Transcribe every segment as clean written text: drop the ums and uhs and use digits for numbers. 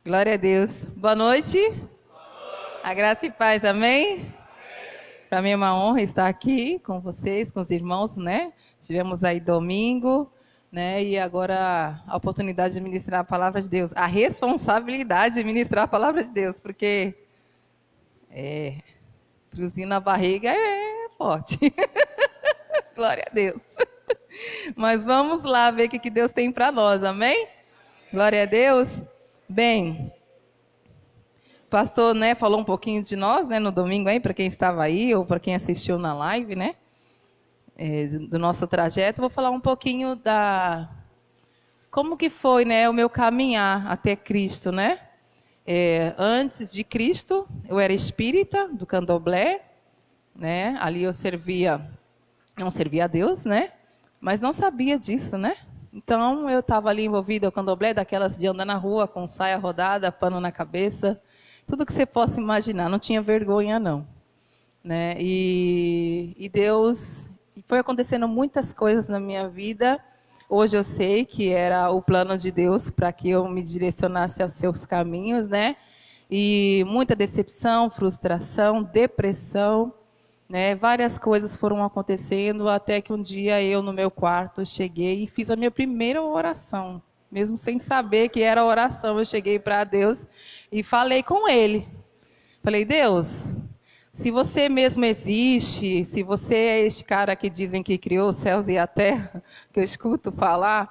Glória a Deus. Boa noite. A graça e paz, amém? Para mim é uma honra estar aqui com vocês, com os irmãos, né? Tivemos aí domingo, né? E agora a oportunidade de ministrar a palavra de Deus. A responsabilidade de ministrar a palavra de Deus, porque friozinho na barriga é forte. Glória a Deus. Mas vamos lá ver o que Deus tem para nós, amém? Glória a Deus. Bem, o pastor, né, falou um pouquinho de nós, né, no domingo aí, para quem estava aí ou para quem assistiu na live, né, do nosso trajeto. Vou falar um pouquinho como que foi, né, o meu caminhar até Cristo, né. Antes de Cristo, eu era espírita do Candomblé, né, ali eu não servia a Deus, né, mas não sabia disso, né. Então eu estava ali envolvida no Candomblé, daquelas de andar na rua com saia rodada, pano na cabeça, tudo que você possa imaginar, não tinha vergonha não, né? E Deus, foi acontecendo muitas coisas na minha vida. Hoje eu sei que era o plano de Deus para que eu me direcionasse aos seus caminhos, né? E muita decepção, frustração, depressão, né? Várias coisas foram acontecendo até que um dia eu no meu quarto cheguei e fiz a minha primeira oração. Mesmo sem saber que era oração, eu cheguei para Deus e falei com Ele. Falei, Deus, se você mesmo existe, se você é este cara que dizem que criou os céus e a terra, que eu escuto falar,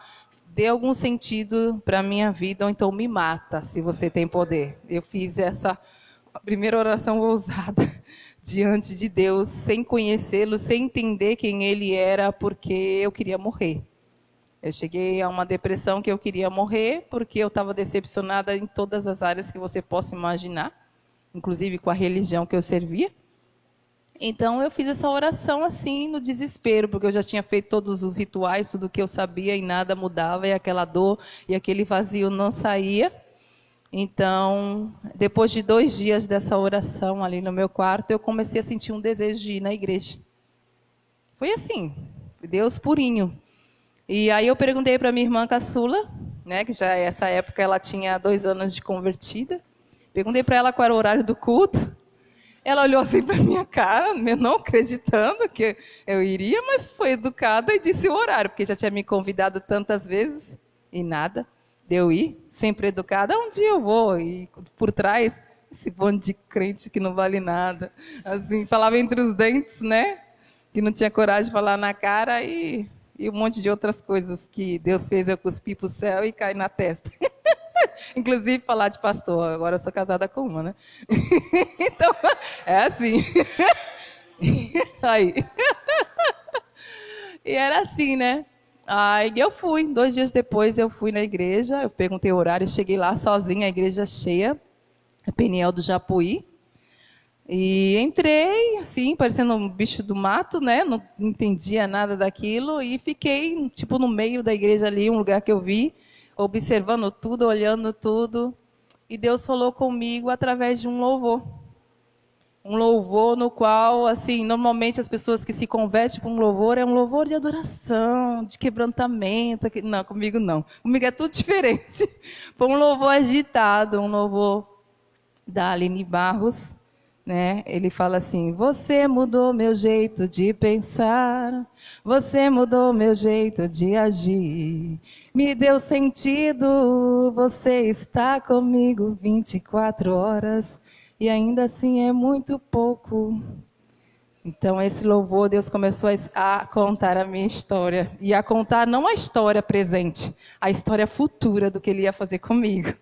dê algum sentido para a minha vida, ou então me mata, se você tem poder. Eu fiz essa primeira oração ousada diante de Deus, sem conhecê-lo, sem entender quem Ele era, porque eu queria morrer. Eu cheguei a uma depressão que eu queria morrer, porque eu estava decepcionada em todas as áreas que você possa imaginar, inclusive com a religião que eu servia. Então eu fiz essa oração assim, no desespero, porque eu já tinha feito todos os rituais, tudo que eu sabia e nada mudava, e aquela dor e aquele vazio não saía. Então, depois de 2 dias dessa oração ali no meu quarto, eu comecei a sentir um desejo de ir na igreja. Foi assim, Deus purinho. E aí eu perguntei para minha irmã caçula, né, que já essa época ela tinha 2 anos de convertida. Perguntei para ela qual era o horário do culto. Ela olhou assim para minha cara, não acreditando que eu iria, mas foi educada e disse o horário, porque já tinha me convidado tantas vezes e nada de eu ir, sempre educada. Um dia eu vou, e por trás, esse bando de crente que não vale nada. Assim, falava entre os dentes, né? Que não tinha coragem de falar na cara e um monte de outras coisas que Deus fez eu cuspir para o céu e cair na testa. Inclusive falar de pastor, agora eu sou casada com uma, né? Então, é assim. Aí. E era assim, né? Aí eu fui, 2 dias depois eu fui na igreja, eu perguntei o horário, cheguei lá sozinha, a igreja cheia, a Peniel do Japuí. E entrei, assim, parecendo um bicho do mato, né? Não entendia nada daquilo e fiquei, tipo, no meio da igreja ali, um lugar que eu vi, observando tudo, olhando tudo. E Deus falou comigo através de um louvor. Um louvor no qual, assim, normalmente as pessoas que se convertem para um louvor é um louvor de adoração, de quebrantamento. Não, comigo não. Comigo é tudo diferente. Foi um louvor agitado, um louvor da Aline Barros, né? Ele fala assim: você mudou meu jeito de pensar, você mudou meu jeito de agir, me deu sentido, você está comigo 24 horas e ainda assim é muito pouco. Então esse louvor, Deus começou a contar a minha história, e a contar não a história presente, a história futura do que Ele ia fazer comigo.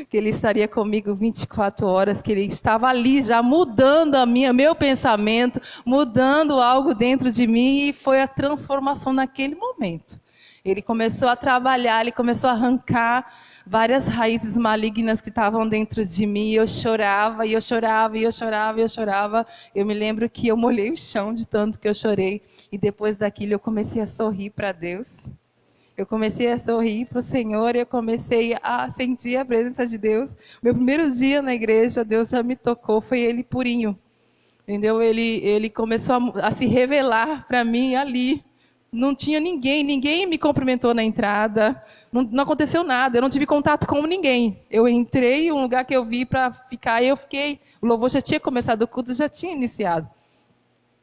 Que Ele estaria comigo 24 horas, que Ele estava ali já mudando meu pensamento, mudando algo dentro de mim, e foi a transformação naquele momento. Ele começou a trabalhar, Ele começou a arrancar várias raízes malignas que estavam dentro de mim, e eu chorava, e eu chorava, e eu chorava, e eu chorava. Eu me lembro que eu molhei o chão de tanto que eu chorei, e depois daquilo eu comecei a sorrir para Deus. Eu comecei a sorrir para o Senhor, e eu comecei a sentir a presença de Deus. Meu primeiro dia na igreja, Deus já me tocou, foi Ele purinho. Entendeu? Ele começou a se revelar para mim ali. Não tinha ninguém me cumprimentou na entrada. Não aconteceu nada, eu não tive contato com ninguém. Eu entrei em um lugar que eu vi para ficar e eu fiquei. O louvor já tinha começado, o culto já tinha iniciado.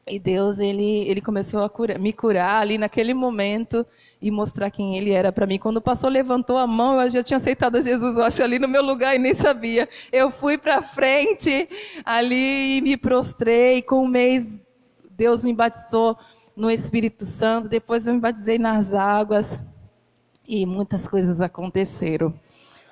E Deus, ele começou a me curar ali naquele momento e mostrar quem ele era para mim. Quando o pastor levantou a mão, eu já tinha aceitado a Jesus, eu acho, ali no meu lugar e nem sabia. Eu fui para frente ali e me prostrei. Com um mês, Deus me batizou no Espírito Santo. Depois eu me batizei nas águas. E muitas coisas aconteceram.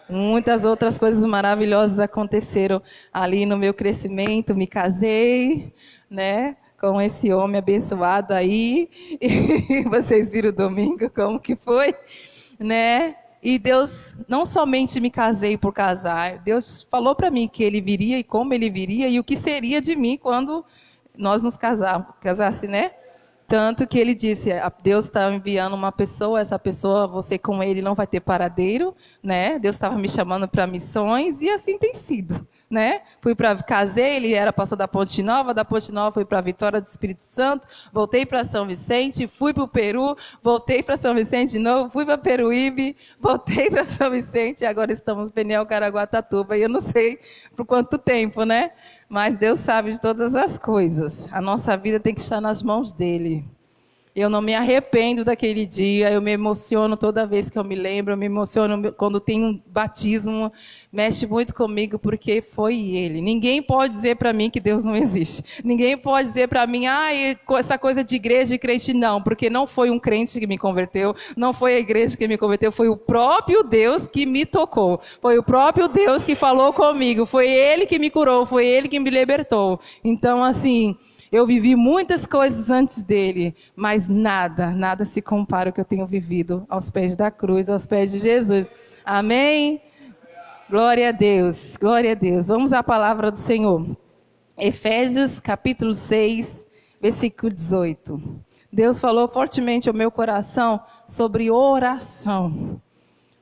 Muitas outras coisas maravilhosas aconteceram ali no meu crescimento. Me casei, né? Com esse homem abençoado aí. E vocês viram domingo como que foi, né? E Deus, não somente me casei por casar, Deus falou para mim que ele viria e como ele viria e o que seria de mim quando nós nos casasse, né? Tanto que ele disse, Deus está enviando uma pessoa, essa pessoa, você com ele não vai ter paradeiro, né? Deus estava me chamando para missões e assim tem sido, né? Casei, ele era pastor da Ponte Nova fui para a Vitória do Espírito Santo, voltei para São Vicente, fui para o Peru, voltei para São Vicente de novo, fui para Peruíbe, voltei para São Vicente e agora estamos em Peniel, Caraguatatuba e eu não sei por quanto tempo, né? Mas Deus sabe de todas as coisas. A nossa vida tem que estar nas mãos dele. Eu não me arrependo daquele dia, eu me emociono toda vez que eu me lembro, eu me emociono quando tem um batismo, mexe muito comigo porque foi ele. Ninguém pode dizer para mim que Deus não existe. Ninguém pode dizer para mim, essa coisa de igreja e crente, não, porque não foi um crente que me converteu, não foi a igreja que me converteu, foi o próprio Deus que me tocou, foi o próprio Deus que falou comigo, foi ele que me curou, foi ele que me libertou. Então, assim, eu vivi muitas coisas antes dele, mas nada se compara ao que eu tenho vivido aos pés da cruz, aos pés de Jesus. Amém? Glória a Deus, glória a Deus. Vamos à palavra do Senhor. Efésios capítulo 6, versículo 18. Deus falou fortemente ao meu coração sobre oração.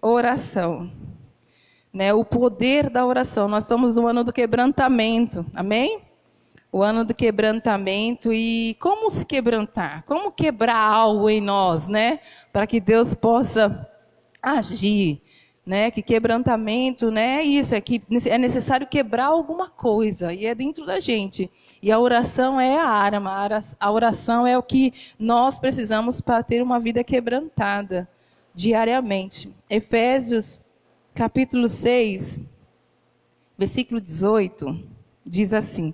Oração. Né? O poder da oração. Nós estamos no ano do quebrantamento. Amém? O ano do quebrantamento e como se quebrantar, como quebrar algo em nós, né? Para que Deus possa agir, né? Que quebrantamento, né? Isso, é que é necessário quebrar alguma coisa e é dentro da gente. E a oração é a arma, a oração é o que nós precisamos para ter uma vida quebrantada diariamente. Efésios capítulo 6, versículo 18, diz assim: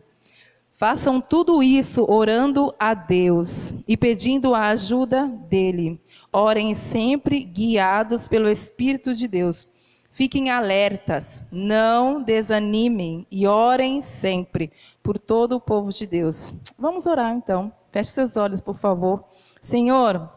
façam tudo isso orando a Deus e pedindo a ajuda dele. Orem sempre guiados pelo Espírito de Deus. Fiquem alertas, não desanimem e orem sempre por todo o povo de Deus. Vamos orar então. Feche seus olhos, por favor. Senhor,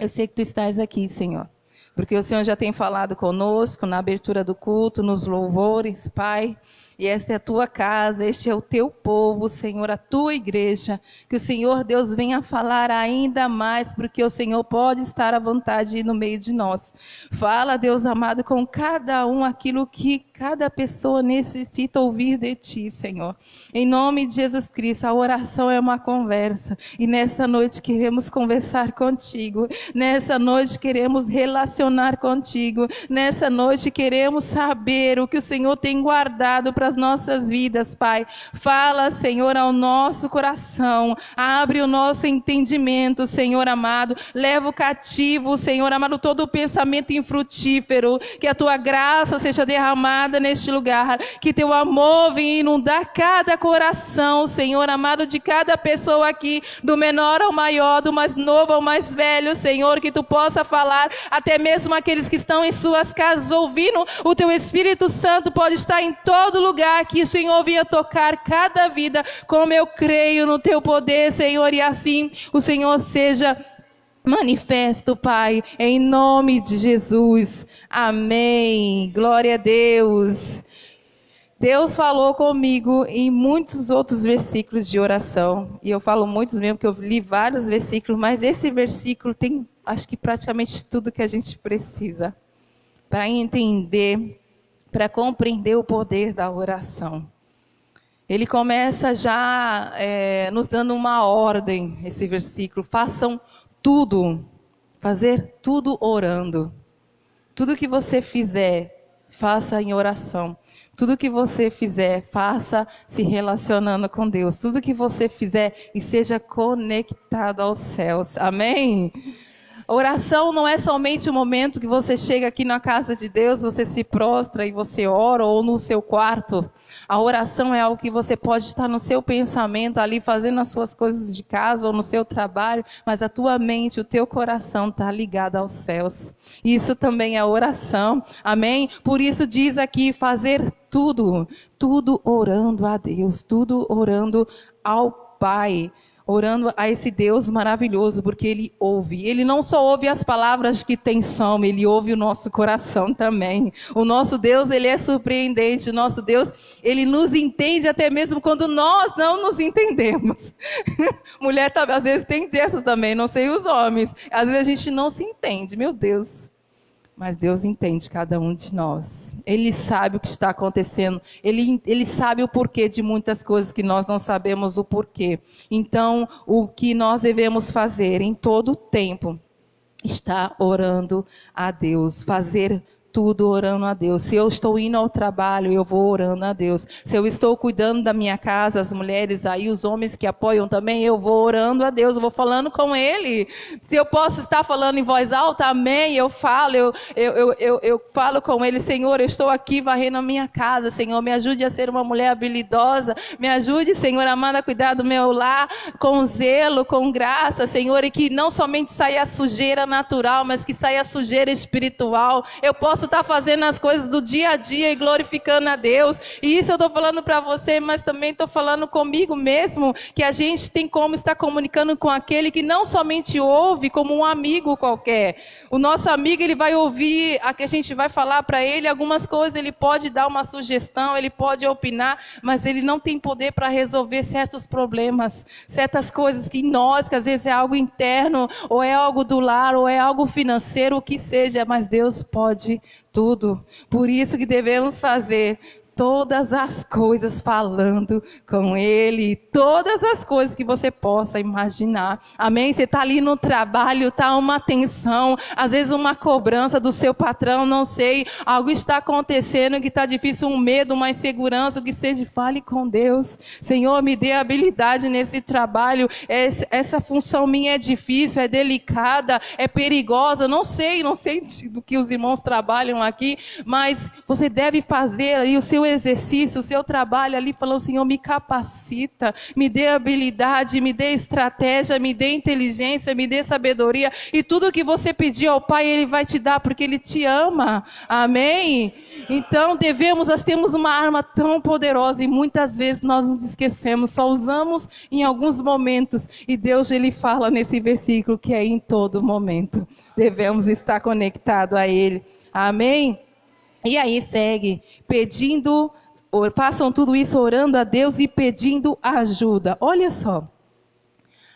eu sei que tu estás aqui, Senhor. Porque o Senhor já tem falado conosco na abertura do culto, nos louvores, Pai. E esta é a tua casa, este é o teu povo, Senhor, a tua igreja. Que o Senhor Deus venha falar ainda mais, porque o Senhor pode estar à vontade no meio de nós. Fala, Deus amado, com cada um aquilo que cada pessoa necessita ouvir de ti, Senhor. Em nome de Jesus Cristo, a oração é uma conversa. E nessa noite queremos conversar contigo. Nessa noite queremos relacionar contigo. Nessa noite queremos saber o que o Senhor tem guardado para as nossas vidas, Pai. Fala, Senhor, ao nosso coração. Abre o nosso entendimento, Senhor amado. Leva o cativo, Senhor amado, todo o pensamento infrutífero. Que a tua graça seja derramada neste lugar. Que teu amor venha inundar cada coração, Senhor amado, de cada pessoa aqui, do menor ao maior, do mais novo ao mais velho, Senhor. Que tu possa falar até mesmo aqueles que estão em suas casas ouvindo. O teu Espírito Santo pode estar em todo lugar, que o Senhor venha tocar cada vida, como eu creio no teu poder, Senhor, e assim o Senhor seja manifesto, Pai, em nome de Jesus. Amém. Glória a Deus. Deus falou comigo em muitos outros versículos de oração, e eu falo muitos mesmo, porque eu li vários versículos, mas esse versículo tem, acho que praticamente tudo que a gente precisa para entender, para compreender o poder da oração. Ele começa já nos dando uma ordem, esse versículo: façam tudo, fazer tudo orando. Tudo que você fizer, faça em oração. Tudo que você fizer, faça se relacionando com Deus. Tudo que você fizer e seja conectado aos céus. Amém? Oração não é somente o momento que você chega aqui na casa de Deus, você se prostra e você ora, ou no seu quarto. A oração é algo que você pode estar no seu pensamento ali, fazendo as suas coisas de casa ou no seu trabalho, mas a tua mente, o teu coração está ligado aos céus. Isso também é oração, amém? Por isso diz aqui, fazer tudo orando a Deus, tudo orando ao Pai. Orando a esse Deus maravilhoso, porque Ele ouve. Ele não só ouve as palavras que tem som, Ele ouve o nosso coração também. O nosso Deus, Ele é surpreendente. O nosso Deus, Ele nos entende até mesmo quando nós não nos entendemos. Mulher, às vezes, tem dessas também, não sei os homens. Às vezes a gente não se entende, meu Deus. Mas Deus entende cada um de nós. Ele sabe o que está acontecendo. Ele sabe o porquê de muitas coisas que nós não sabemos o porquê. Então, o que nós devemos fazer em todo o tempo, está orando a Deus. Fazer tudo orando a Deus. Se eu estou indo ao trabalho, eu vou orando a Deus. Se eu estou cuidando da minha casa, as mulheres aí, os homens que apoiam também, eu vou orando a Deus, eu vou falando com Ele. Se eu posso estar falando em voz alta, amém, eu falo, eu falo com Ele, Senhor, eu estou aqui varrendo a minha casa, Senhor, me ajude a ser uma mulher habilidosa, me ajude, Senhor, amada, a cuidar do meu lar, com zelo, com graça, Senhor, e que não somente saia a sujeira natural, mas que saia a sujeira espiritual. Eu posso estar fazendo as coisas do dia a dia e glorificando a Deus, e isso eu estou falando para você, mas também estou falando comigo mesmo, que a gente tem como estar comunicando com aquele que não somente ouve como um amigo qualquer. O nosso amigo, ele vai ouvir, a gente vai falar para ele algumas coisas, ele pode dar uma sugestão, ele pode opinar, mas ele não tem poder para resolver certos problemas, certas coisas que nós, que às vezes é algo interno, ou é algo do lar, ou é algo financeiro, o que seja, mas Deus pode tudo. Por isso que devemos fazer todas as coisas falando com Ele, todas as coisas que você possa imaginar, amém? Você está ali no trabalho, está uma tensão, às vezes uma cobrança do seu patrão, não sei, algo está acontecendo que está difícil, um medo, uma insegurança, o que seja, fale com Deus. Senhor, me dê habilidade nesse trabalho, essa função minha é difícil, é delicada, é perigosa, não sei do que os irmãos trabalham aqui, mas você deve fazer aí o seu exercício, o seu trabalho ali, falando, Senhor, me capacita, me dê habilidade, me dê estratégia, me dê inteligência, me dê sabedoria, e tudo que você pedir ao Pai, Ele vai te dar, porque Ele te ama, amém? Então nós temos uma arma tão poderosa, e muitas vezes nós nos esquecemos, só usamos em alguns momentos, e Deus, Ele fala nesse versículo, que é em todo momento, devemos estar conectados a Ele, amém? E aí segue, façam tudo isso orando a Deus e pedindo ajuda. Olha só,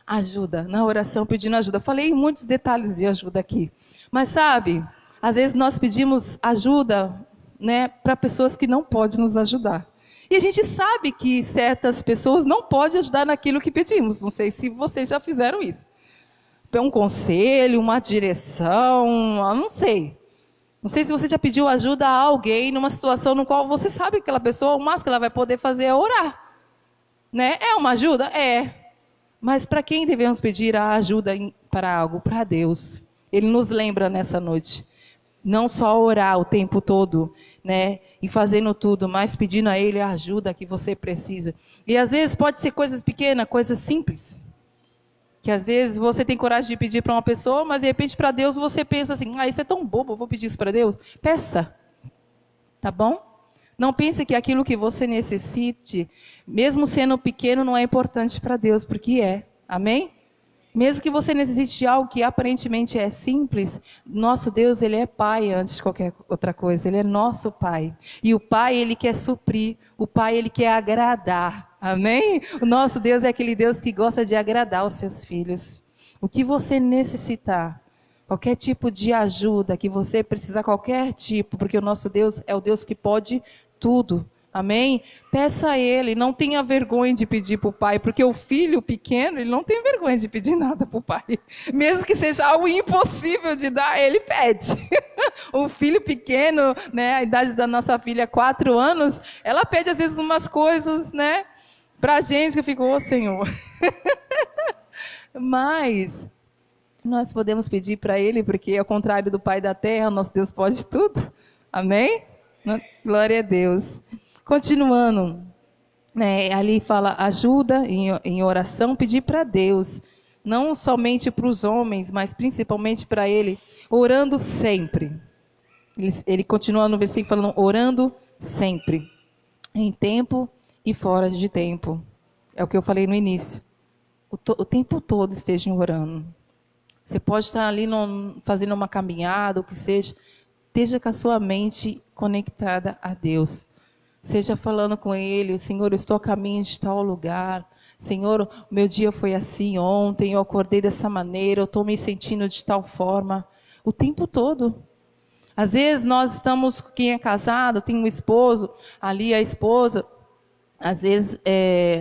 ajuda, na oração pedindo ajuda. Falei muitos detalhes de ajuda aqui. Mas sabe, às vezes nós pedimos ajuda, né, para pessoas que não podem nos ajudar. E a gente sabe que certas pessoas não podem ajudar naquilo que pedimos. Não sei se vocês já fizeram isso. Um conselho, uma direção, não sei. Não sei se você já pediu ajuda a alguém numa situação no qual você sabe que aquela pessoa, o máximo que ela vai poder fazer é orar. Né? É uma ajuda? É. Mas para quem devemos pedir a ajuda para algo? Para Deus. Ele nos lembra nessa noite. Não só orar o tempo todo, né? E fazendo tudo, mas pedindo a Ele a ajuda que você precisa. E às vezes pode ser coisas pequenas, coisas simples. Que às vezes você tem coragem de pedir para uma pessoa, mas de repente para Deus você pensa assim, isso é tão bobo, eu vou pedir isso para Deus. Peça, tá bom? Não pense que aquilo que você necessite, mesmo sendo pequeno, não é importante para Deus, porque é, amém? Mesmo que você necessite de algo que aparentemente é simples, nosso Deus, Ele é Pai antes de qualquer outra coisa. Ele é nosso Pai. E o Pai, Ele quer suprir. O Pai, Ele quer agradar. Amém? O nosso Deus é aquele Deus que gosta de agradar os seus filhos. O que você necessitar, qualquer tipo de ajuda que você precisar, qualquer tipo, porque o nosso Deus é o Deus que pode tudo. Amém? Peça a Ele, não tenha vergonha de pedir para o Pai, porque o filho pequeno, ele não tem vergonha de pedir nada para o Pai. Mesmo que seja algo impossível de dar, ele pede. O filho pequeno, né, a idade da nossa filha, 4 anos, ela pede às vezes umas coisas, né, pra gente, que eu fico, ô Senhor. Mas nós podemos pedir para Ele, porque ao contrário do Pai da Terra, nosso Deus pode tudo. Amém? Glória a Deus. Continuando, né, ali fala ajuda em oração, pedir para Deus. Não somente para os homens, mas principalmente para Ele, orando sempre. Ele continua no versículo falando, orando sempre, em tempo e fora de tempo. É o que eu falei no início. O tempo todo estejam orando. Você pode estar ali fazendo uma caminhada, o que seja, esteja com a sua mente conectada a Deus. Seja falando com Ele, Senhor, eu estou a caminho de tal lugar. Senhor, o meu dia foi assim ontem, eu acordei dessa maneira, eu estou me sentindo de tal forma. O tempo todo. Às vezes nós estamos, quem é casado, tem um esposo, ali a esposa, às vezes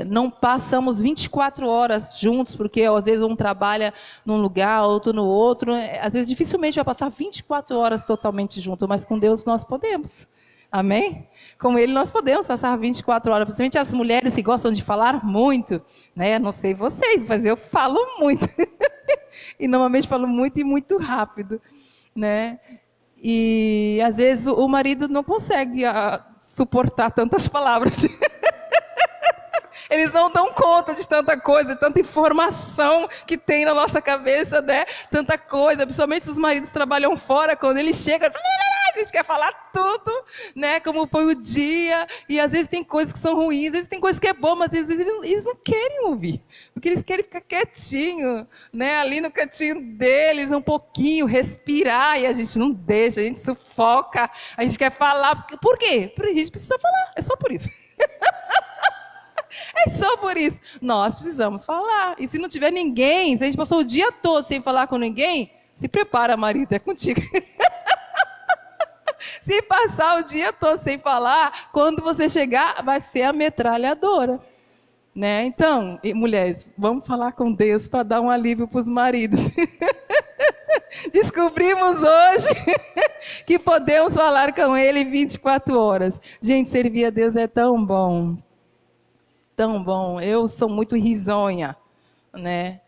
não passamos 24 horas juntos, porque às vezes um trabalha num lugar, outro no outro. Às vezes dificilmente vai passar 24 horas totalmente juntos, mas com Deus nós podemos. Amém? Com Ele nós podemos passar 24 horas, principalmente as mulheres que gostam de falar muito, né? Não sei vocês, mas eu falo muito. E normalmente falo muito e muito rápido, né? E às vezes o marido não consegue suportar tantas palavras. Eles não dão conta de tanta coisa, tanta informação que tem na nossa cabeça, né? Tanta coisa, principalmente se os maridos trabalham fora, quando eles chegam, a gente quer falar tudo, né? Como foi o dia, e às vezes tem coisas que são ruins, às vezes tem coisas que é bom, mas às vezes eles não querem ouvir, porque eles querem ficar quietinho, né? Ali no cantinho deles, um pouquinho, respirar, e a gente não deixa, a gente sufoca, a gente quer falar. Por quê? Porque a gente precisa falar, é só por isso. É só por isso. Nós precisamos falar. E se não tiver ninguém, se a gente passou o dia todo sem falar com ninguém, se prepara, marido, é contigo. Se passar o dia todo sem falar, quando você chegar, vai ser a metralhadora. Né? Então, mulheres, vamos falar com Deus para dar um alívio para os maridos. Descobrimos hoje que podemos falar com Ele 24 horas. Gente, servir a Deus é tão bom. Tão bom, eu sou muito risonha, né?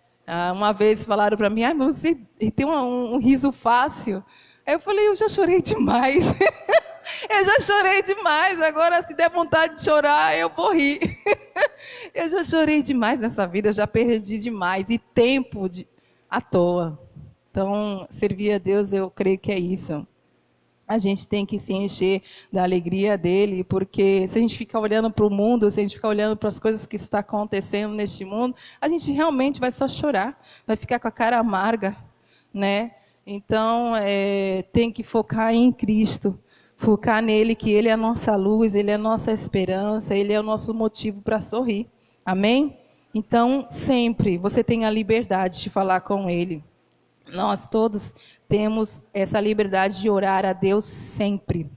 Uma vez falaram para mim, mas você tem um riso fácil. Aí eu falei, eu já chorei demais. Eu já chorei demais, agora se der vontade de chorar, eu vou rir. Eu já chorei demais nessa vida, eu já perdi demais, e tempo à toa. Então, servir a Deus, eu creio que é isso. A gente tem que se encher da alegria dele, porque se a gente ficar olhando para o mundo, se a gente ficar olhando para as coisas que estão acontecendo neste mundo, a gente realmente vai só chorar, vai ficar com a cara amarga, né? Então, tem que focar em Cristo, focar nele, que ele é a nossa luz, ele é a nossa esperança, ele é o nosso motivo para sorrir. Amém? Então, sempre você tem a liberdade de falar com ele. Nós todos temos essa liberdade de orar a Deus sempre,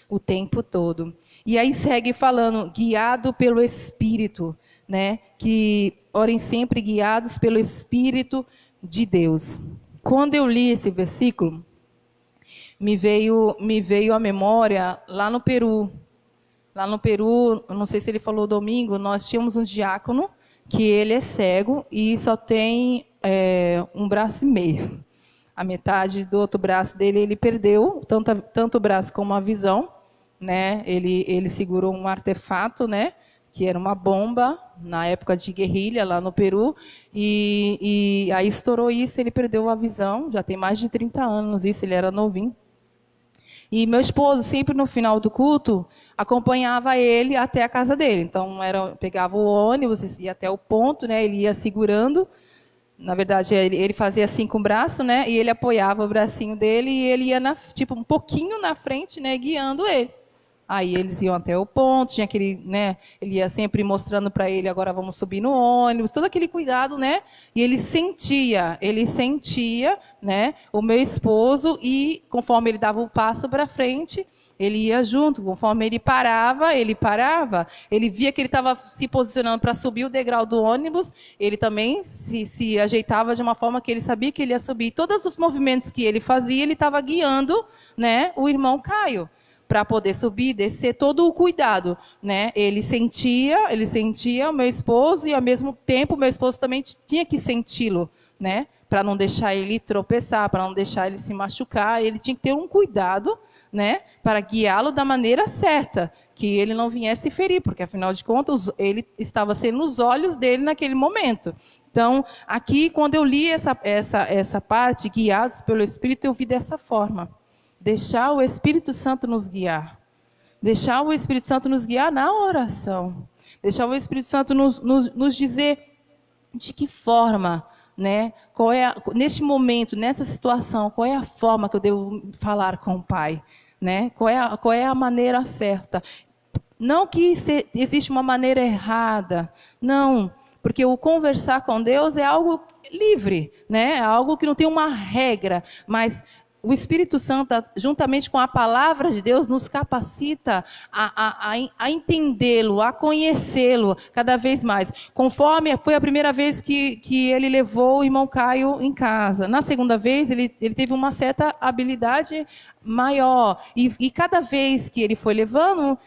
o tempo todo. E aí segue falando, guiado pelo Espírito, né? Que orem sempre guiados pelo Espírito de Deus. Quando eu li esse versículo, me veio à memória lá no Peru. Lá no Peru, não sei se ele falou domingo, nós tínhamos um diácono que ele é cego e só tem um braço e meio. A metade do outro braço dele ele perdeu, tanto o braço como a visão, né? Ele segurou um artefato, né? Que era uma bomba na época de guerrilha lá no Peru, e aí estourou isso, ele perdeu a visão, já tem mais de 30 anos isso, ele era novinho. E meu esposo, sempre no final do culto, acompanhava ele até a casa dele. Então, pegava o ônibus, ia até o ponto, né? Ele ia segurando. Na verdade, ele fazia assim com o braço, né? E ele apoiava o bracinho dele e ele ia um pouquinho na frente, né? Guiando ele. Aí eles iam até o ponto, tinha aquele, né? Ele ia sempre mostrando para ele, agora vamos subir no ônibus, todo aquele cuidado, né? E ele sentia, né? O meu esposo, e conforme ele dava o passo para frente, ele ia junto, conforme ele parava, ele via que ele estava se posicionando para subir o degrau do ônibus, ele também se ajeitava de uma forma que ele sabia que ele ia subir. Todos os movimentos que ele fazia, ele estava guiando, né, o irmão Caio, para poder subir, descer, todo o cuidado, né? Ele sentia o meu esposo e ao mesmo tempo o meu esposo também tinha que senti-lo, né? Para não deixar ele tropeçar, para não deixar ele se machucar, ele tinha que ter um cuidado, né? Para guiá-lo da maneira certa, que ele não viesse ferir, porque afinal de contas ele estava sendo os olhos dele naquele momento. Então, aqui quando eu li essa parte, guiados pelo Espírito, eu vi dessa forma. Deixar o Espírito Santo nos guiar. Deixar o Espírito Santo nos guiar na oração. Deixar o Espírito Santo nos dizer de que forma, né? Neste momento, nessa situação, qual é a forma que eu devo falar com o Pai? Né? Qual é a maneira certa? Não que existe uma maneira errada. Não, porque o conversar com Deus é algo livre, né? É algo que não tem uma regra, mas o Espírito Santo, juntamente com a palavra de Deus, nos capacita a entendê-lo, a conhecê-lo cada vez mais. Conforme foi a primeira vez que ele levou o irmão Caio em casa. Na segunda vez, ele teve uma certa habilidade maior. E cada vez que ele foi levando,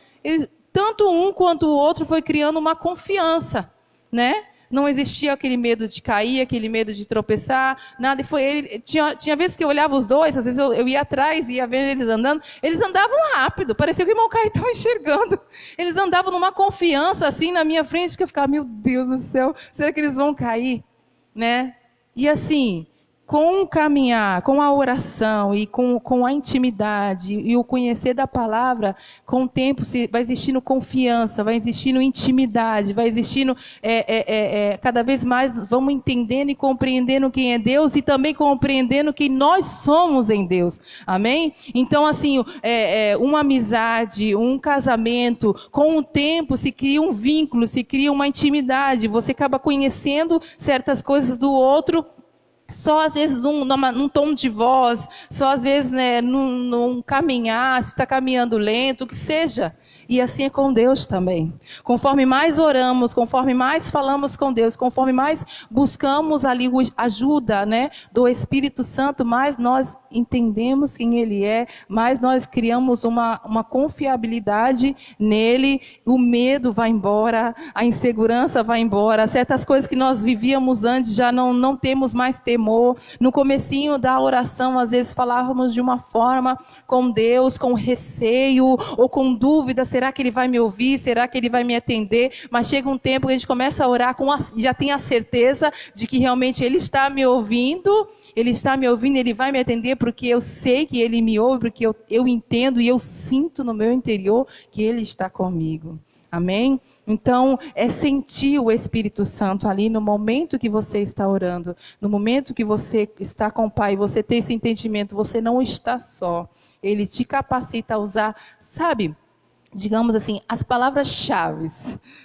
tanto um quanto o outro foi criando uma confiança, né? Não existia aquele medo de cair, aquele medo de tropeçar, nada. E foi ele. Tinha vezes que eu olhava os dois, às vezes eu ia atrás, ia vendo eles andando. Eles andavam rápido, parecia que o irmão Caio estava enxergando. Eles andavam numa confiança assim na minha frente, que eu ficava, meu Deus do céu, será que eles vão cair? Né? E assim, com o caminhar, com a oração e com a intimidade e o conhecer da palavra, com o tempo vai existindo confiança, vai existindo intimidade, vai existindo cada vez mais vamos entendendo e compreendendo quem é Deus e também compreendendo quem nós somos em Deus. Amém? Então, assim, uma amizade, um casamento, com o tempo se cria um vínculo, se cria uma intimidade, você acaba conhecendo certas coisas do outro, só às vezes num tom de voz, só às vezes, né, num caminhar, se está caminhando lento, o que seja. E assim é com Deus também. Conforme mais oramos, conforme mais falamos com Deus, conforme mais buscamos ali a ajuda, né, do Espírito Santo, mais nós entendemos quem Ele é, mais nós criamos uma confiabilidade nele, o medo vai embora, a insegurança vai embora, certas coisas que nós vivíamos antes já não temos mais temor. No comecinho da oração, às vezes falávamos de uma forma com Deus, com receio ou com dúvida, será que Ele vai me ouvir? Será que Ele vai me atender? Mas chega um tempo que a gente começa a orar, já tem a certeza de que realmente Ele está me ouvindo, Ele vai me atender porque eu sei que Ele me ouve, porque eu entendo e eu sinto no meu interior que Ele está comigo. Amém? Então, é sentir o Espírito Santo ali no momento que você está orando, no momento que você está com o Pai, você tem esse entendimento, você não está só. Ele te capacita a usar, sabe, digamos assim, as palavras-chave,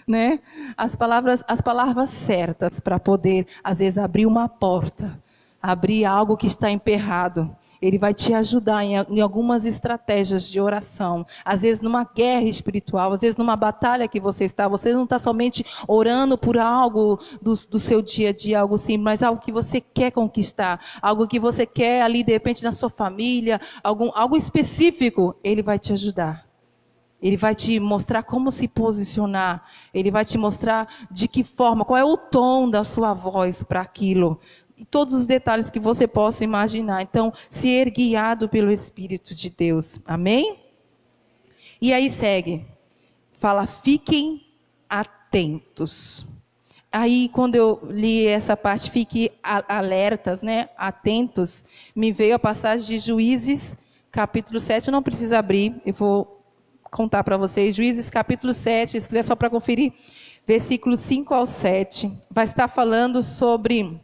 né? As palavras certas para poder, às vezes, abrir uma porta, abrir algo que está emperrado. Ele vai te ajudar em algumas estratégias de oração. Às vezes numa guerra espiritual, às vezes numa batalha que você não está somente orando por algo do seu dia a dia, algo assim, mas algo que você quer conquistar, algo que você quer ali de repente na sua família, algo específico, Ele vai te ajudar. Ele vai te mostrar como se posicionar. Ele vai te mostrar de que forma, qual é o tom da sua voz para aquilo. E todos os detalhes que você possa imaginar. Então, ser guiado pelo Espírito de Deus. Amém? E aí segue. Fala, fiquem atentos. Aí, quando eu li essa parte, fiquem alertas, né? Atentos. Me veio a passagem de Juízes, capítulo 7. Eu não preciso abrir, eu vou contar para vocês. Juízes, capítulo 7, se quiser só para conferir, versículos 5 ao 7. Vai estar falando sobre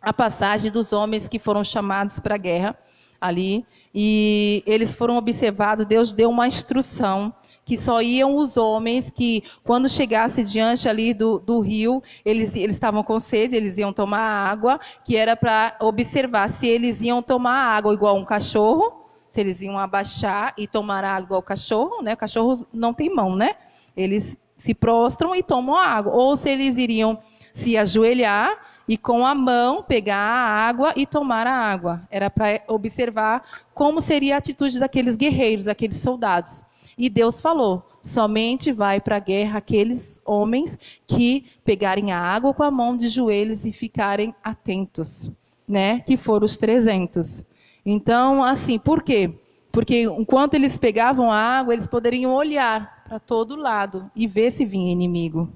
a passagem dos homens que foram chamados para a guerra ali, e eles foram observados, Deus deu uma instrução, que só iam os homens que, quando chegasse diante ali do rio, eles estavam com sede, eles iam tomar água, que era para observar se eles iam tomar água igual um cachorro, se eles iam abaixar e tomar água ao cachorro, né? O cachorro não tem mão, né? Eles se prostram e tomam a água. Ou se eles iriam se ajoelhar e com a mão pegar a água e tomar a água. Era para observar como seria a atitude daqueles guerreiros, aqueles soldados. E Deus falou, somente vai para a guerra aqueles homens que pegarem a água com a mão de joelhos e ficarem atentos, né? Que foram os 300. Então, assim, por quê? Porque enquanto eles pegavam a água, eles poderiam olhar para todo lado e ver se vinha inimigo.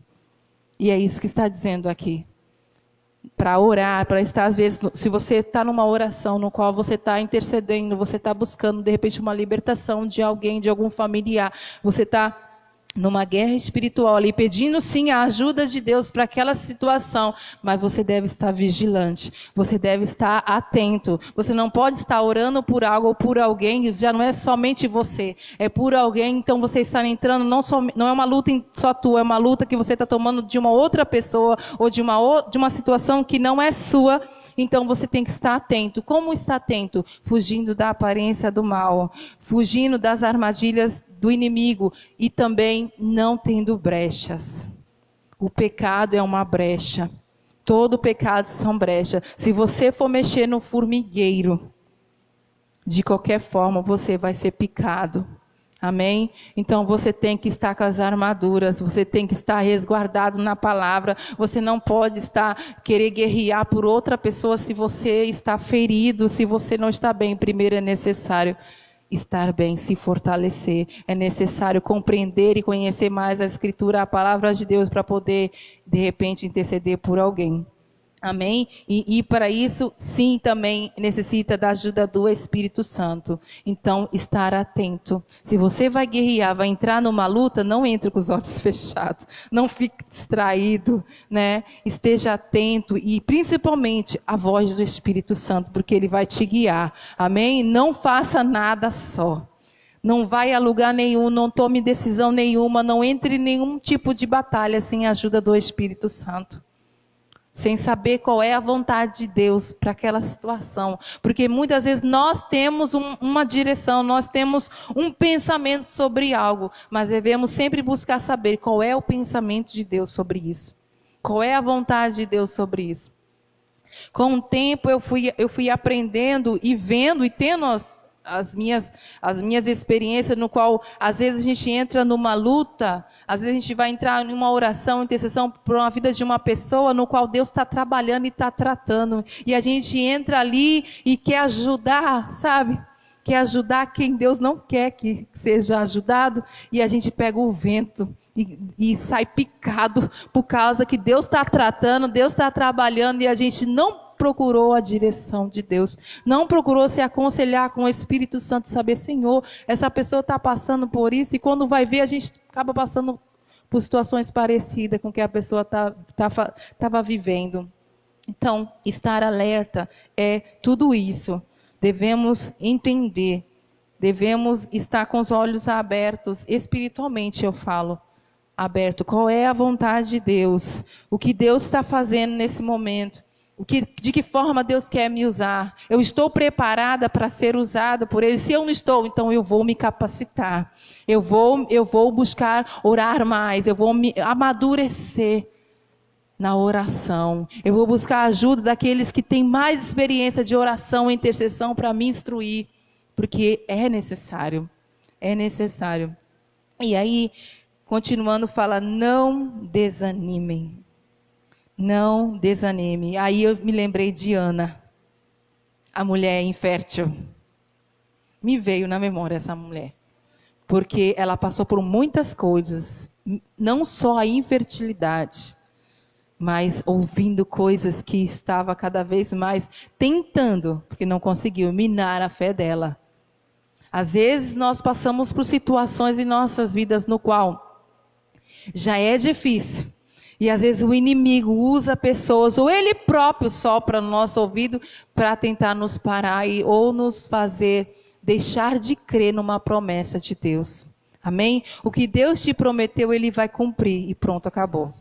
E é isso que está dizendo aqui. Para orar, para estar, às vezes, se você está numa oração no qual você está intercedendo, você está buscando, de repente, uma libertação de alguém, de algum familiar, você está numa guerra espiritual ali, pedindo sim a ajuda de Deus para aquela situação, mas você deve estar vigilante, você deve estar atento, você não pode estar orando por algo ou por alguém, já não é somente você, é por alguém, então você está entrando, não é uma luta só tua, é uma luta que você está tomando de uma outra pessoa, ou de uma situação que não é sua. Então você tem que estar atento. Como estar atento? Fugindo da aparência do mal, fugindo das armadilhas do inimigo e também não tendo brechas. O pecado é uma brecha. Todo pecado são brechas. Se você for mexer no formigueiro, de qualquer forma você vai ser picado. Amém? Então você tem que estar com as armaduras, você tem que estar resguardado na palavra, você não pode querer guerrear por outra pessoa se você está ferido, se você não está bem. Primeiro é necessário estar bem, se fortalecer, é necessário compreender e conhecer mais a Escritura, a palavra de Deus, para poder, de repente, interceder por alguém. Amém? E para isso, sim, também necessita da ajuda do Espírito Santo. Então, estar atento. Se você vai guerrear, vai entrar numa luta, não entre com os olhos fechados. Não fique distraído, né? Esteja atento e, principalmente, a voz do Espírito Santo, porque ele vai te guiar. Amém? Não faça nada só. Não vai a lugar nenhum, não tome decisão nenhuma, não entre em nenhum tipo de batalha sem a ajuda do Espírito Santo. Sem saber qual é a vontade de Deus para aquela situação. Porque muitas vezes nós temos uma direção, nós temos um pensamento sobre algo, mas devemos sempre buscar saber qual é o pensamento de Deus sobre isso. Qual é a vontade de Deus sobre isso. Com o tempo eu fui aprendendo e vendo e tendo as minhas experiências, no qual às vezes a gente entra numa luta, às vezes a gente vai entrar em uma oração, intercessão por uma vida de uma pessoa no qual Deus está trabalhando e está tratando, e a gente entra ali e quer ajudar, sabe? Quer ajudar quem Deus não quer que seja ajudado, e a gente pega o vento e sai picado por causa que Deus está tratando, Deus está trabalhando, e a gente não procurou a direção de Deus, não procurou se aconselhar com o Espírito Santo, saber, Senhor, essa pessoa está passando por isso, e quando vai ver, a gente acaba passando por situações parecidas com o que a pessoa estava vivendo. Então, estar alerta é tudo isso. Devemos entender, devemos estar com os olhos abertos, espiritualmente eu falo, aberto. Qual é a vontade de Deus? O que Deus está fazendo nesse momento? De que forma Deus quer me usar? Eu estou preparada para ser usada por Ele? Se eu não estou, então eu vou me capacitar. Eu vou buscar orar mais. Eu vou me amadurecer na oração. Eu vou buscar a ajuda daqueles que têm mais experiência de oração e intercessão para me instruir. Porque é necessário. É necessário. E aí, continuando, fala, não desanimem. Não desanime. Aí eu me lembrei de Ana, a mulher infértil. Me veio na memória essa mulher. Porque ela passou por muitas coisas. Não só a infertilidade, mas ouvindo coisas que estava cada vez mais tentando, porque não conseguiu, minar a fé dela. Às vezes nós passamos por situações em nossas vidas no qual já é difícil. E às vezes o inimigo usa pessoas, ou ele próprio sopra no nosso ouvido para tentar nos parar ou nos fazer deixar de crer numa promessa de Deus. Amém? O que Deus te prometeu, Ele vai cumprir e pronto, acabou.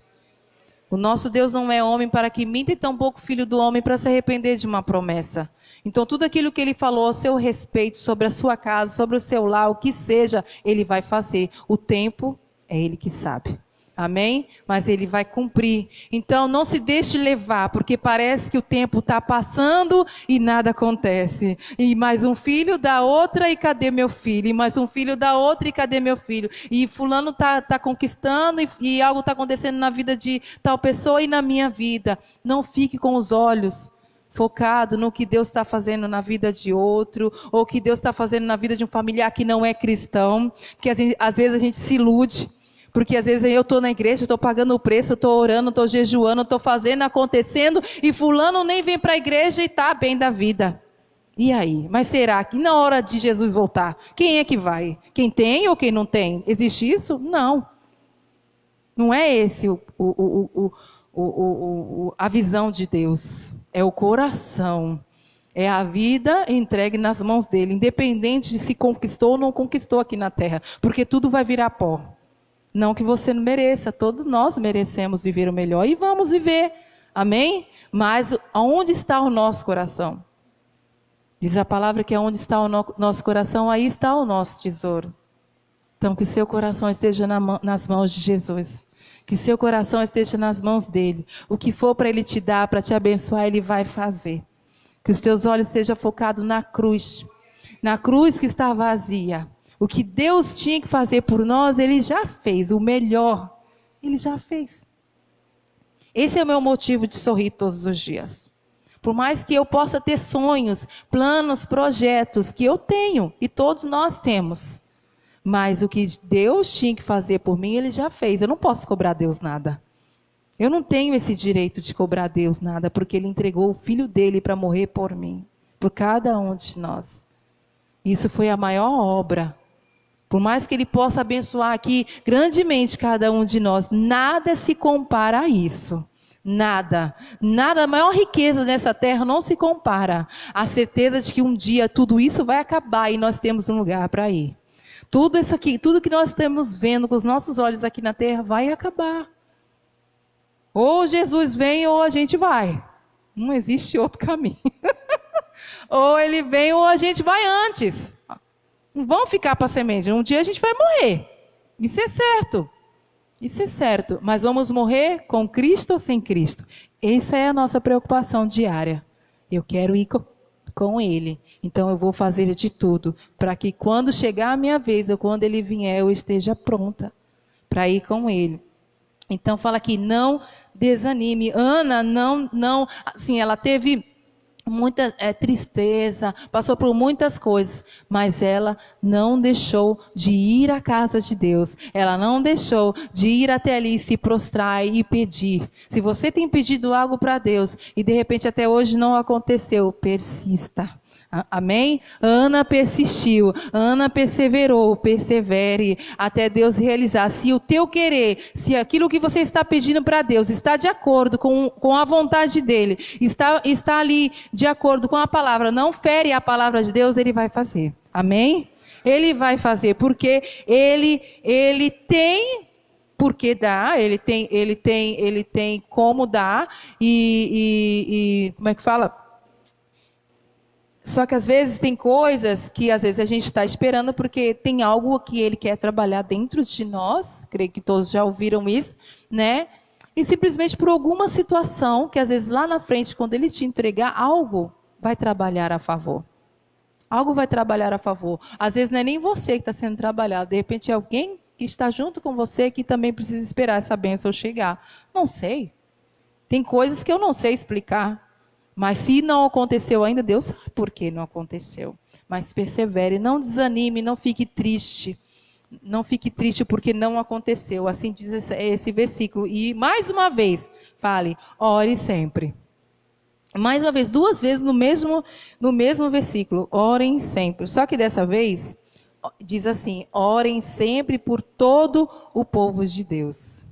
O nosso Deus não é homem para que minta e tampouco filho do homem para se arrepender de uma promessa. Então, tudo aquilo que ele falou a seu respeito, sobre a sua casa, sobre o seu lar, o que seja, ele vai fazer. O tempo é ele que sabe. Amém? Mas ele vai cumprir. Então, não se deixe levar, porque parece que o tempo está passando e nada acontece. E mais um filho da outra, e cadê meu filho? E mais um filho da outra, e cadê meu filho? E fulano está conquistando, e algo está acontecendo na vida de tal pessoa e na minha vida. Não fique com os olhos focado no que Deus está fazendo na vida de outro, ou o que Deus está fazendo na vida de um familiar que não é cristão, porque às vezes a gente se ilude, porque às vezes eu estou na igreja, estou pagando o preço, estou orando, estou jejuando, estou fazendo, acontecendo, e fulano nem vem para a igreja e está bem da vida. E aí? Mas será que na hora de Jesus voltar, quem é que vai? Quem tem ou quem não tem? Existe isso? Não. Não é esse a visão de Deus. É o coração. É a vida entregue nas mãos dele, independente de se conquistou ou não conquistou aqui na terra. Porque tudo vai virar pó. Não que você não mereça, todos nós merecemos viver o melhor e vamos viver, amém? Mas aonde está o nosso coração? Diz a palavra que aonde está o nosso coração, aí está o nosso tesouro. Então que seu coração esteja nas mãos de Jesus, que seu coração esteja nas mãos dele. O que for para ele te dar, para te abençoar, ele vai fazer. Que os teus olhos sejam focados na cruz que está vazia. O que Deus tinha que fazer por nós, ele já fez. O melhor, ele já fez. Esse é o meu motivo de sorrir todos os dias. Por mais que eu possa ter sonhos, planos, projetos, que eu tenho, e todos nós temos. Mas o que Deus tinha que fazer por mim, ele já fez. Eu não posso cobrar Deus nada. Eu não tenho esse direito de cobrar Deus nada, porque ele entregou o filho dele para morrer por mim, por cada um de nós. Isso foi a maior obra. Por mais que ele possa abençoar aqui grandemente cada um de nós, nada se compara a isso. Nada. Nada, a maior riqueza nessa terra não se compara à certeza de que um dia tudo isso vai acabar e nós temos um lugar para ir. Tudo isso aqui, tudo que nós estamos vendo com os nossos olhos aqui na terra vai acabar. Ou Jesus vem ou a gente vai. Não existe outro caminho. Ou ele vem ou a gente vai antes. Não vão ficar para a semente. Um dia a gente vai morrer. Isso é certo. Isso é certo. Mas vamos morrer com Cristo ou sem Cristo? Essa é a nossa preocupação diária. Eu quero ir com Ele. Então eu vou fazer de tudo para que quando chegar a minha vez ou quando Ele vier, eu esteja pronta para ir com Ele. Então fala aqui, não desanime. Ana não, assim, ela teve muita tristeza, passou por muitas coisas, mas ela não deixou de ir à casa de Deus, ela não deixou de ir até ali, se prostrar e pedir. Se você tem pedido algo para Deus e de repente até hoje não aconteceu, persista. Amém? Ana persistiu, Ana perseverou, persevere até Deus realizar. Se o teu querer, se aquilo que você está pedindo para Deus está de acordo com a vontade dele, está ali de acordo com a palavra, não fere a palavra de Deus, ele vai fazer. Amém? Ele vai fazer, porque ele tem porque dá, ele tem como dar e como é que fala? Só que às vezes tem coisas que às vezes a gente está esperando porque tem algo que ele quer trabalhar dentro de nós, creio que todos já ouviram isso, né? E simplesmente por alguma situação que às vezes lá na frente, quando ele te entregar, algo vai trabalhar a favor. Algo vai trabalhar a favor. Às vezes não é nem você que está sendo trabalhado, de repente é alguém que está junto com você que também precisa esperar essa bênção chegar. Não sei. Tem coisas que eu não sei explicar. Mas se não aconteceu ainda, Deus sabe por que não aconteceu. Mas persevere, não desanime, não fique triste. Não fique triste porque não aconteceu. Assim diz esse versículo. E mais uma vez, fale, ore sempre. Mais uma vez, duas vezes no mesmo versículo. Orem sempre. Só que dessa vez, diz assim, orem sempre por todo o povo de Deus.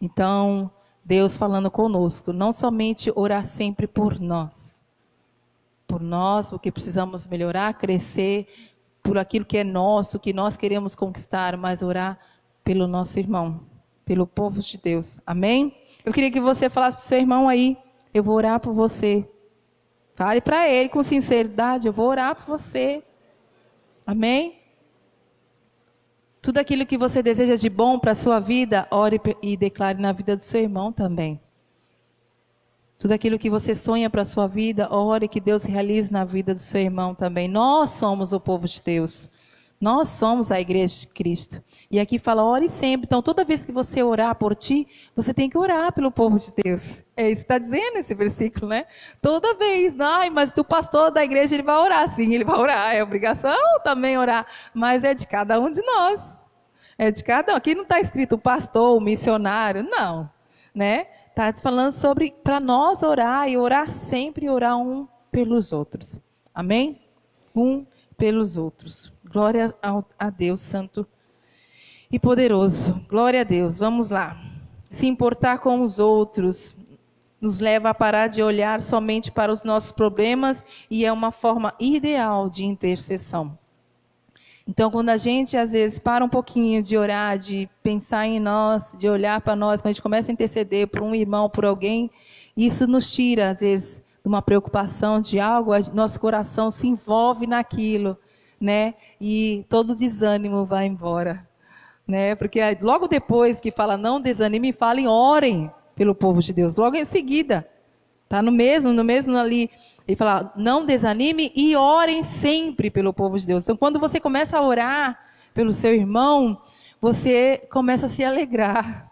Então, Deus falando conosco, não somente orar sempre por nós, o que precisamos melhorar, crescer, por aquilo que é nosso, que nós queremos conquistar, mas orar pelo nosso irmão, pelo povo de Deus, amém? Eu queria que você falasse para o seu irmão aí, eu vou orar por você, Fale para ele com sinceridade, eu vou orar por você. Amém? Tudo aquilo que você deseja de bom para a sua vida, ore e declare na vida do seu irmão também. Tudo aquilo que você sonha para a sua vida, ore que Deus realize na vida do seu irmão também. Nós somos o povo de Deus. Nós somos a igreja de Cristo. E aqui fala, ore sempre. Então, toda vez que você orar por ti, você tem que orar pelo povo de Deus. É isso que está dizendo esse versículo, né? Toda vez. Ai, mas o pastor da igreja, ele vai orar. Sim, ele vai orar. É obrigação também orar. Mas é de cada um de nós. É de cada um. Aqui não está escrito o pastor, o missionário. Não. Né? Está falando sobre para nós orar e orar sempre, orar um pelos outros. Amém? Um pelos outros. Glória a Deus Santo e poderoso. Glória a Deus. Vamos lá. Se importar com os outros nos leva a parar de olhar somente para os nossos problemas e é uma forma ideal de intercessão. Então, quando a gente, às vezes, para um pouquinho de orar, de pensar em nós, de olhar para nós, quando a gente começa a interceder por um irmão, por alguém, isso nos tira, às vezes, de uma preocupação de algo, nosso coração se envolve naquilo, né? E todo desânimo vai embora, né? Porque logo depois que fala não desanime, falem, orem pelo povo de Deus. Logo em seguida, tá no mesmo ali. Ele fala, não desanime e orem sempre pelo povo de Deus. Então, quando você começa a orar pelo seu irmão, você começa a se alegrar.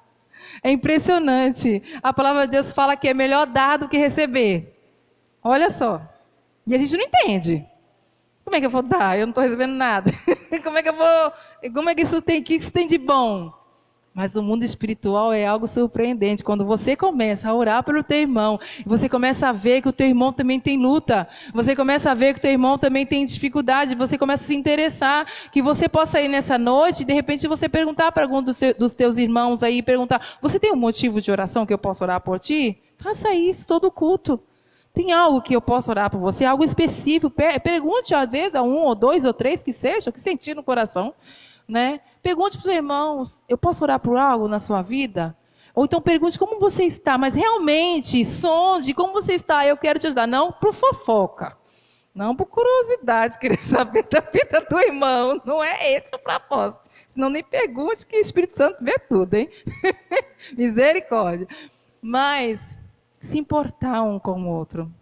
É impressionante. A palavra de Deus fala que é melhor dar do que receber. Olha só. E a gente não entende. Como é que eu vou dar? Eu não estou recebendo nada. Como é que isso tem? O que isso tem de bom? Mas o mundo espiritual é algo surpreendente. Quando você começa a orar pelo teu irmão, você começa a ver que o teu irmão também tem luta, você começa a ver que o teu irmão também tem dificuldade, você começa a se interessar, que você possa ir nessa noite e de repente você perguntar para algum dos teus irmãos aí, perguntar, você tem um motivo de oração que eu possa orar por ti? Faça isso todo culto. Tem algo que eu possa orar por você, algo específico, pergunte às vezes a um ou dois ou três que seja, o que sentir no coração, né? Pergunte para os seus irmãos, eu posso orar por algo na sua vida? Ou então pergunte como você está, mas realmente sonde como você está, eu quero te ajudar. Não por fofoca, não por curiosidade, querer saber da vida do irmão, não é esse o propósito. Senão nem pergunte que o Espírito Santo vê tudo, hein? Misericórdia. Mas se importar um com o outro.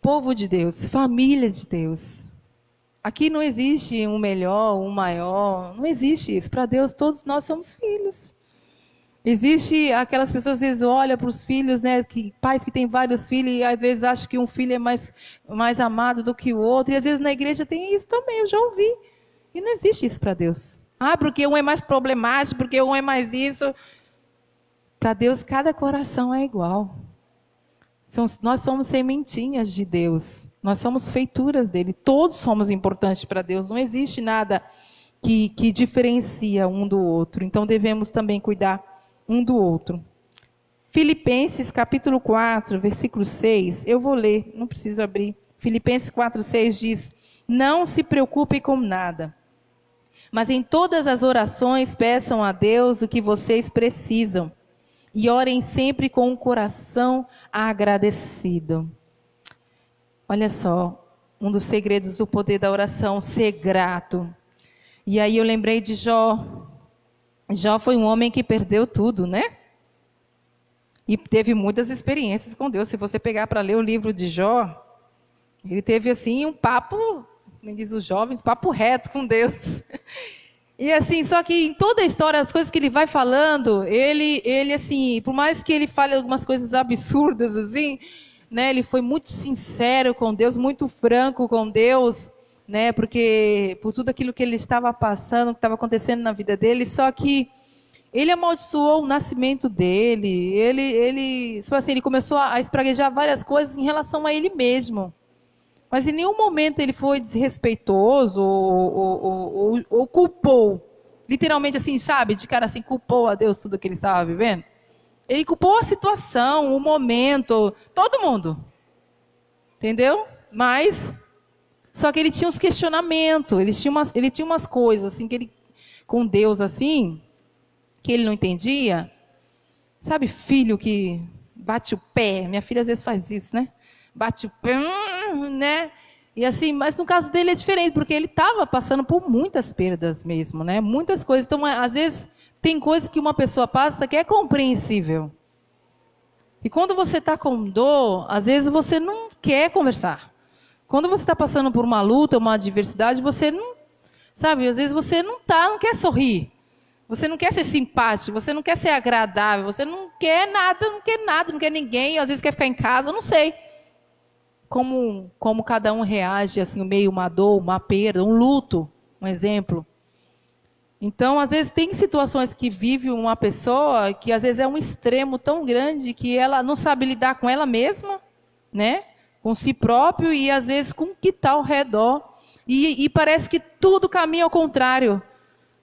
Povo de Deus, família de Deus. Aqui não existe um melhor, um maior, não existe isso. Para Deus, todos nós somos filhos. Existe aquelas pessoas, às vezes, olham para os filhos, né, pais que têm vários filhos, e às vezes acham que um filho é mais amado do que o outro, e às vezes na igreja tem isso também, eu já ouvi. E não existe isso para Deus. Ah, porque um é mais problemático, porque um é mais isso. Para Deus, cada coração é igual. Nós somos sementinhas de Deus. Nós somos feituras dele. Todos somos importantes para Deus. Não existe nada que diferencia um do outro. Então devemos também cuidar um do outro. Filipenses capítulo 4, versículo 6. Eu vou ler, não preciso abrir. Filipenses 4, 6 diz: não se preocupem com nada, mas em todas as orações peçam a Deus o que vocês precisam. E orem sempre com um coração agradecido. Olha só, um dos segredos do poder da oração, ser grato. E aí eu lembrei de Jó. Jó foi um homem que perdeu tudo, né? E teve muitas experiências com Deus. Se você pegar para ler o livro de Jó, ele teve assim um papo, nem diz os jovens, papo reto com Deus. E assim, só que em toda a história, as coisas que ele vai falando, ele assim, por mais que ele fale algumas coisas absurdas assim, né, ele foi muito sincero com Deus, muito franco com Deus, né, porque por tudo aquilo que ele estava passando, que estava acontecendo na vida dele, só que ele amaldiçoou o nascimento dele, ele começou a espraguejar várias coisas em relação a ele mesmo. Mas em nenhum momento ele foi desrespeitoso ou culpou. Literalmente assim, sabe? De cara assim, culpou a Deus tudo que ele estava vivendo. Ele culpou a situação, o momento, todo mundo. Entendeu? Mas, só que ele tinha uns questionamentos, ele tinha umas coisas assim, que ele, com Deus assim, que ele não entendia. Sabe, filho que bate o pé? Minha filha às vezes faz isso, né? bate o pé, né? E assim, mas no caso dele é diferente, porque ele estava passando por muitas perdas mesmo, né? Muitas coisas. Então, às vezes, tem coisas que uma pessoa passa que é compreensível. E quando você está com dor, às vezes você não quer conversar. Quando você está passando por uma luta, uma adversidade, você não, sabe, às vezes você não quer sorrir. Você não quer ser simpático, você não quer ser agradável, você não quer nada, não quer ninguém, às vezes quer ficar em casa, eu não sei. Como cada um reage, assim, meio uma dor, uma perda, um luto, um exemplo. Então, às vezes, tem situações que vive uma pessoa que, às vezes, é um extremo tão grande que ela não sabe lidar com ela mesma, né? Com si próprio e, às vezes, com o que está ao redor. E parece que tudo caminha ao contrário.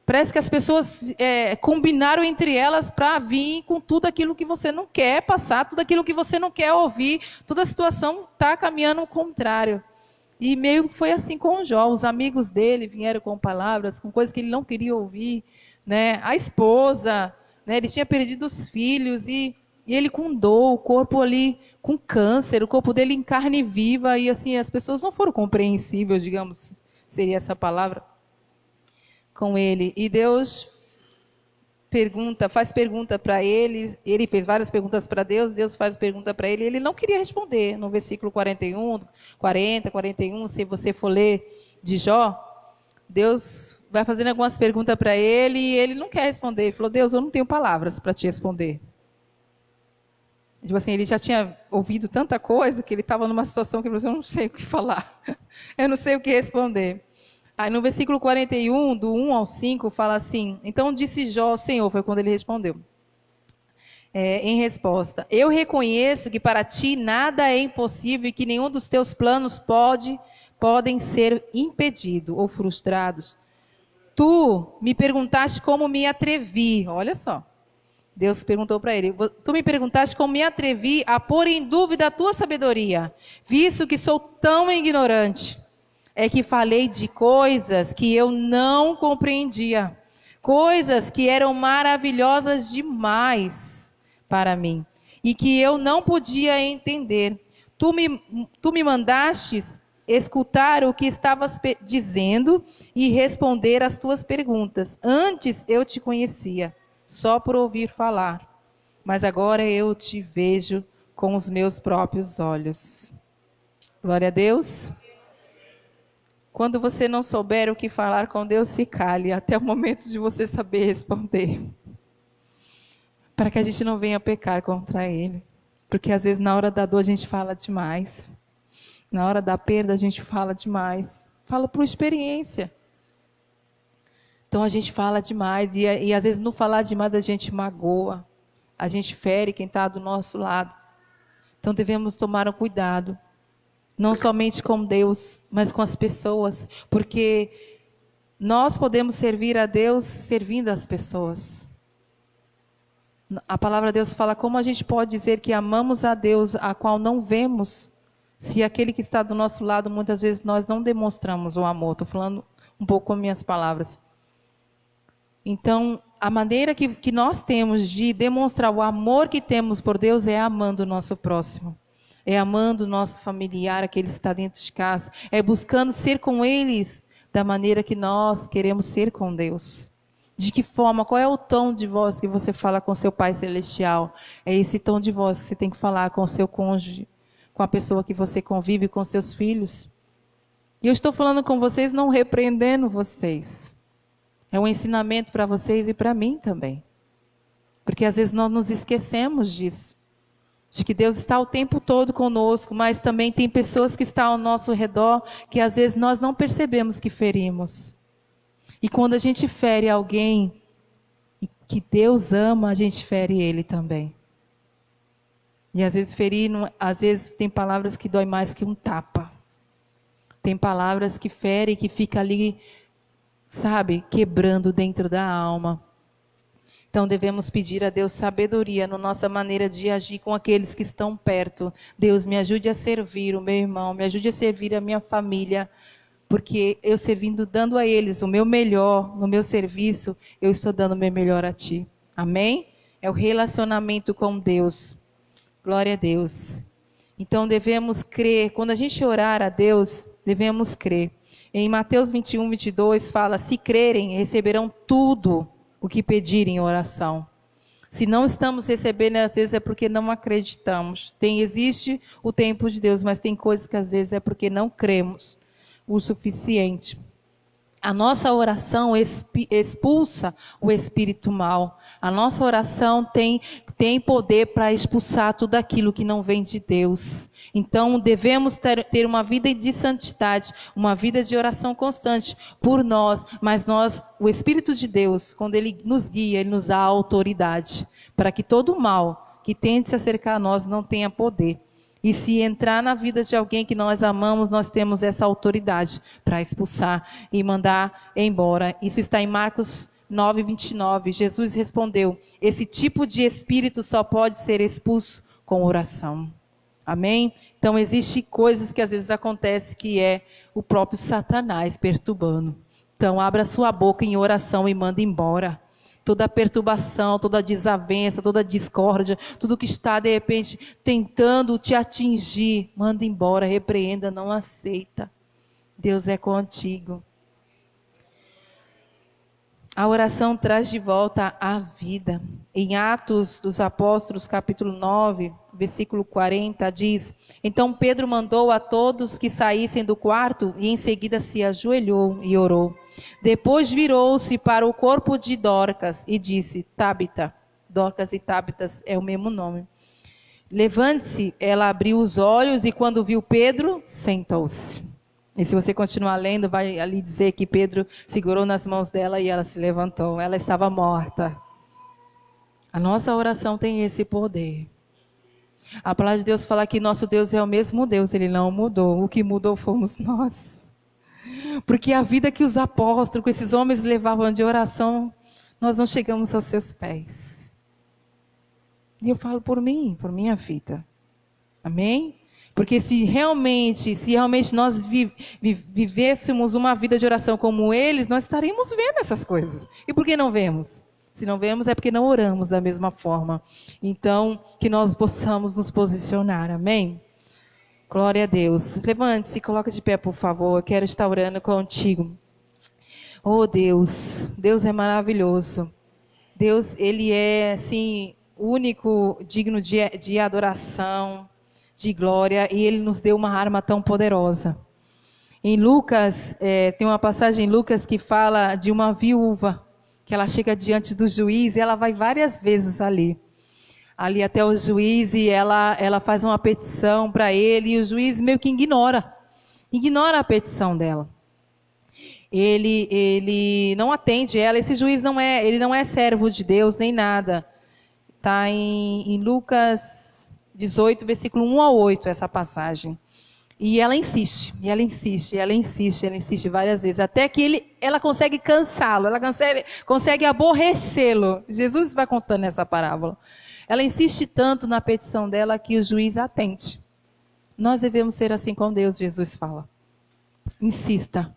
Parece que as pessoas combinaram entre elas para vir com tudo aquilo que você não quer passar, tudo aquilo que você não quer ouvir. Toda a situação está caminhando ao contrário. E meio que foi assim com o Jó. Os amigos dele vieram com palavras, com coisas que ele não queria ouvir. Né? A esposa, né? Ele tinha perdido os filhos e ele com dor, o corpo ali com câncer, o corpo dele em carne viva. E assim, as pessoas não foram compreensíveis, digamos, seria essa palavra, com ele. E Deus faz pergunta para ele, ele fez várias perguntas para Deus, Deus faz pergunta para ele, e ele não queria responder. No versículo 41, 40, 41, se você for ler de Jó, Deus vai fazendo algumas perguntas para ele e ele não quer responder. Ele falou, Deus, eu não tenho palavras para te responder. Tipo assim, ele já tinha ouvido tanta coisa que ele estava numa situação que ele falou, eu não sei o que falar, eu não sei o que responder. Aí no versículo 41, do 1 ao 5, fala assim, então disse Jó, Senhor, foi quando ele respondeu, em resposta, eu reconheço que para ti nada é impossível e que nenhum dos teus planos podem ser impedidos ou frustrados. Tu me perguntaste como me atrevi, olha só, Deus perguntou para ele, tu me perguntaste como me atrevi a pôr em dúvida a tua sabedoria, visto que sou tão ignorante. É que falei de coisas que eu não compreendia, coisas que eram maravilhosas demais para mim e que eu não podia entender. Tu me mandastes escutar o que estavas dizendo e responder às tuas perguntas. Antes eu te conhecia, só por ouvir falar, mas agora eu te vejo com os meus próprios olhos. Glória a Deus. Quando você não souber o que falar com Deus, se cale até o momento de você saber responder. Para que a gente não venha pecar contra Ele. Porque às vezes na hora da dor a gente fala demais. Na hora da perda a gente fala demais. Falo por experiência. Então a gente fala demais e às vezes no falar demais a gente magoa. A gente fere quem está do nosso lado. Então devemos tomar um cuidado. Não somente com Deus, mas com as pessoas. Porque nós podemos servir a Deus servindo as pessoas. A palavra de Deus fala como a gente pode dizer que amamos a Deus, a qual não vemos, se aquele que está do nosso lado, muitas vezes nós não demonstramos o amor. Estou falando um pouco com minhas palavras. Então, a maneira que nós temos de demonstrar o amor que temos por Deus é amando o nosso próximo. É amando o nosso familiar, aquele que está dentro de casa. É buscando ser com eles da maneira que nós queremos ser com Deus. De que forma? Qual é o tom de voz que você fala com seu Pai Celestial? É esse tom de voz que você tem que falar com o seu cônjuge, com a pessoa que você convive, com seus filhos. E eu estou falando com vocês, não repreendendo vocês. É um ensinamento para vocês e para mim também. Porque às vezes nós nos esquecemos disso. De que Deus está o tempo todo conosco, mas também tem pessoas que estão ao nosso redor que às vezes nós não percebemos que ferimos. E quando a gente fere alguém que Deus ama, a gente fere ele também. E às vezes ferir, às vezes tem palavras que dói mais que um tapa. Tem palavras que ferem, que fica ali, sabe, quebrando dentro da alma. Então devemos pedir a Deus sabedoria na nossa maneira de agir com aqueles que estão perto. Deus, me ajude a servir o meu irmão, me ajude a servir a minha família, porque eu servindo, dando a eles o meu melhor no meu serviço, eu estou dando o meu melhor a Ti. Amém? É o relacionamento com Deus. Glória a Deus. Então devemos crer. Quando a gente orar a Deus, devemos crer. Em Mateus 21, 22 fala: se crerem, receberão tudo o que pedirem em oração. Se não estamos recebendo, às vezes é porque não acreditamos. Existe o tempo de Deus, mas tem coisas que às vezes é porque não cremos o suficiente. A nossa oração expulsa o espírito mal. A nossa oração tem poder para expulsar tudo aquilo que não vem de Deus. Então, devemos ter uma vida de santidade, uma vida de oração constante por nós. Mas o Espírito de Deus, quando Ele nos guia, Ele nos dá autoridade para que todo mal que tente se acercar a nós não tenha poder. E se entrar na vida de alguém que nós amamos, nós temos essa autoridade para expulsar e mandar embora. Isso está em Marcos 9, 29. Jesus respondeu: esse tipo de espírito só pode ser expulso com oração. Amém? Então, existem coisas que às vezes acontecem que é o próprio Satanás perturbando. Então, abra sua boca em oração e manda embora. Toda perturbação, toda desavença, toda discórdia, tudo que está de repente tentando te atingir, manda embora, repreenda, não aceita. Deus é contigo. A oração traz de volta a vida. Em Atos dos Apóstolos, capítulo 9, versículo 40, diz: então Pedro mandou a todos que saíssem do quarto e em seguida se ajoelhou e orou. Depois virou-se para o corpo de Dorcas e disse: Tábita. Dorcas e Tábitas é o mesmo nome. Levante-se. Ela abriu os olhos e quando viu Pedro, sentou-se. E se você continuar lendo, vai ali dizer que Pedro segurou nas mãos dela e ela se levantou. Ela estava morta. A nossa oração tem esse poder. A palavra de Deus fala que nosso Deus é o mesmo Deus, Ele não mudou. O que mudou fomos nós. Porque a vida que os apóstolos, que esses homens levavam de oração, nós não chegamos aos seus pés. E eu falo por mim, por minha vida. Amém? Porque se realmente nós vivêssemos uma vida de oração como eles, nós estaríamos vendo essas coisas. E por que não vemos? Se não vemos é porque não oramos da mesma forma. Então, que nós possamos nos posicionar. Amém? Glória a Deus. Levante-se, coloca de pé, por favor. Eu quero estar orando contigo. Oh, Deus. Deus é maravilhoso. Deus, Ele é, assim, único, digno de adoração, de glória. E Ele nos deu uma arma tão poderosa. Em Lucas, tem uma passagem em Lucas que fala de uma viúva, que ela chega diante do juiz e ela vai várias vezes ali até o juiz, e ela faz uma petição para ele, e o juiz meio que ignora a petição dela. Ele não atende ela. Esse juiz não é servo de Deus nem nada. Está em Lucas 18, versículo 1 a 8, essa passagem. E ela insiste várias vezes, até que ela consegue cansá-lo, ela consegue aborrecê-lo. Jesus vai contando essa parábola. Ela insiste tanto na petição dela que o juiz atende. Nós devemos ser assim com Deus, Jesus fala. Insista.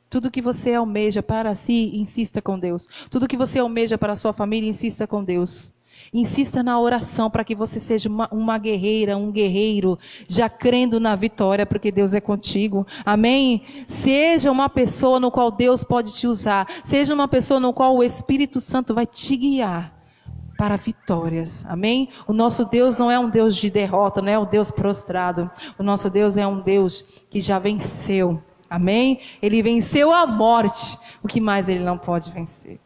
Tudo que você almeja para si, insista com Deus. Tudo que você almeja para a sua família, insista com Deus. Insista na oração para que você seja uma guerreira, um guerreiro, já crendo na vitória, porque Deus é contigo. Amém? Seja uma pessoa no qual Deus pode te usar. Seja uma pessoa no qual o Espírito Santo vai te guiar para vitórias. Amém? O nosso Deus não é um Deus de derrota, não é um Deus prostrado. O nosso Deus é um Deus que já venceu. Amém? Ele venceu a morte. O que mais Ele não pode vencer?